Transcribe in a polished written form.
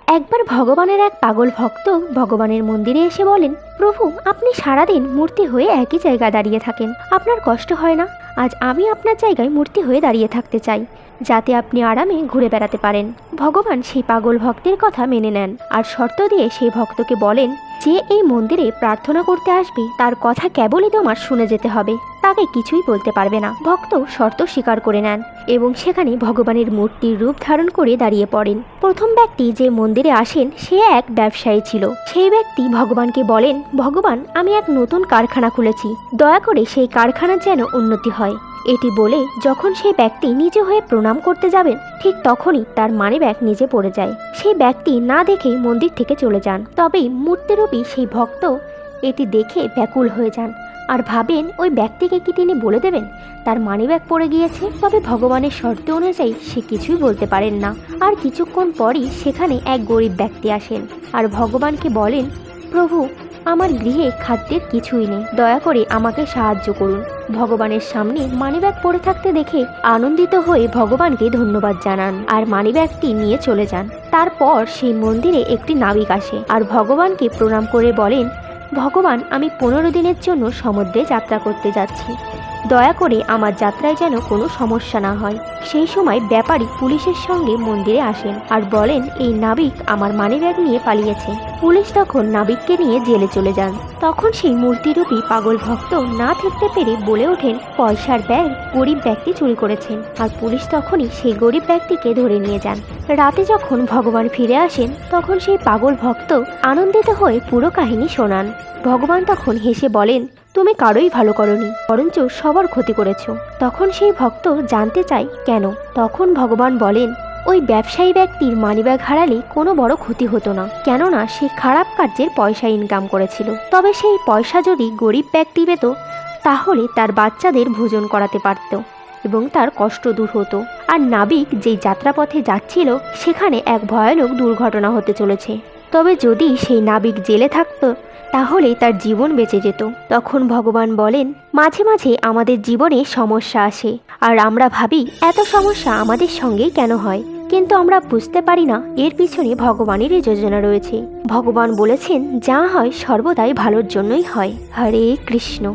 একবার ভগবানের এক পাগল ভক্ত ভগবানের মন্দিরে এসে বলেন, প্রভু, আপনি সারাদিন মূর্তি হয়ে একই জায়গায় দাঁড়িয়ে থাকেন, আপনার কষ্ট হয় না? আজ আমি আপনার জায়গায় মূর্তি হয়ে দাঁড়িয়ে থাকতে চাই, যাতে আপনি আরামে ঘুরে বেড়াতে পারেন। ভগবান সেই পাগল ভক্তের কথা মেনে নেন আর শর্ত দিয়ে সেই ভক্তকে বলেন, যে এই মন্দিরে প্রার্থনা করতে আসবে তার কথা কেবলই তোমার শুনে যেতে হবে, তাকে কিছুই বলতে পারবে না। ভক্ত শর্ত স্বীকার করে নেন এবং সেখানে ভগবানের মূর্তির রূপ ধারণ করে দাঁড়িয়ে পড়েন। প্রথম ব্যক্তি যে মন্দিরে আসেন সে এক ব্যবসায়ী ছিল। সেই ব্যক্তি ভগবানকে বলেন, ভগবান, আমি এক নতুন কারখানা খুলেছি, দয়া করে সেই কারখানার যেন উন্নতি হয়। এটি বলে যখন সেই ব্যক্তি নিজে হয়ে প্রণাম করতে যাবেন, ঠিক তখনই তার মানিব্যাগ নিচে পড়ে যায়। সেই ব্যক্তি না দেখেই মন্দির থেকে চলে যান। তবেই মূর্তিরূপী সেই ভক্ত এটি দেখে ব্যাকুল হয়ে যান আর ভাবেন, ওই ব্যক্তিকে কি তিনি বলে দেবেন তার মানিব্যাগ পড়ে গিয়েছে? তবে ভগবানের শর্ত অনুযায়ী সে কিছুই বলতে পারেন না। আর কিছুক্ষণ পরই সেখানে এক গরিব ব্যক্তি আসেন আর ভগবানকে বলেন, প্রভু, আমার গৃহে খাদ্যের কিছুই নেই, দয়া করে আমাকে সাহায্য করুন। ভগবানের সামনে মানিব্যাগ পড়ে থাকতে দেখে আনন্দিত হয়ে ভগবানকে ধন্যবাদ জানান আর মানিব্যাগটি নিয়ে চলে যান। তারপর সেই মন্দিরে একটি নাবিক আসে আর ভগবানকে প্রণাম করে বলেন, ভগবান, আমি 15 দিনের জন্য সমুদ্রে যাত্রা করতে যাচ্ছি, দয়া করে আমার যাত্রায় যেন কোনো সমস্যা না হয়। সেই সময় ব্যাপারী পুলিশের সঙ্গে মন্দিরে আসেন আর বলেন, এই নাবিক আমার মানিব্যাগ নিয়ে পালিয়েছে। পুলিশ তখন নাবিককে নিয়ে জেলে চলে যান। তখন সেই মূর্তিরূপী পাগল ভক্ত না থাকতে পেরে বলে ওঠেন, পয়সার ব্যাগ গরিব ব্যক্তি চুরি করেছেন। আর পুলিশ তখনই সেই গরিব ব্যক্তিকে ধরে নিয়ে যান। রাতে যখন ভগবান ফিরে আসেন তখন সেই পাগল ভক্ত আনন্দিত হয়ে পুরো কাহিনী শোনান। ভগবান তখন হেসে বলেন, তুমি কারোই ভালো করনি, বরঞ্চ সবার ক্ষতি করেছ। তখন সেই ভক্ত জানতে চায় কেন। তখন ভগবান বলেন, ওই ব্যবসায়ী ব্যক্তির মানিব্যাগ হারালে কোনো বড় ক্ষতি হতো না, কেননা সে খারাপ কার্যের পয়সা ইনকাম করেছিল। তবে সেই পয়সা যদি গরিব ব্যক্তি পেত তাহলে তার বাচ্চাদের ভোজন করাতে পারত এবং তার কষ্ট দূর হতো। আর নাবিক যেই যাত্রাপথে যাচ্ছিল সেখানে এক ভয়ানক দুর্ঘটনা হতে চলেছে। তবে যদি সেই নাবিক জেলে থাকতো তাহলে তার জীবন বেঁচে যেত। তখন ভগবান বলেন, মাঝে মাঝে আমাদের জীবনে সমস্যা আসে আর আমরা ভাবি এত সমস্যা আমাদের সঙ্গেই কেন হয়, কিন্তু আমরা বুঝতে পারি না এর পিছনে ভগবানেরই যোজনা রয়েছে। ভগবান বলেছেন, যা হয় সর্বদাই ভালোর জন্যই হয়। হরে কৃষ্ণ।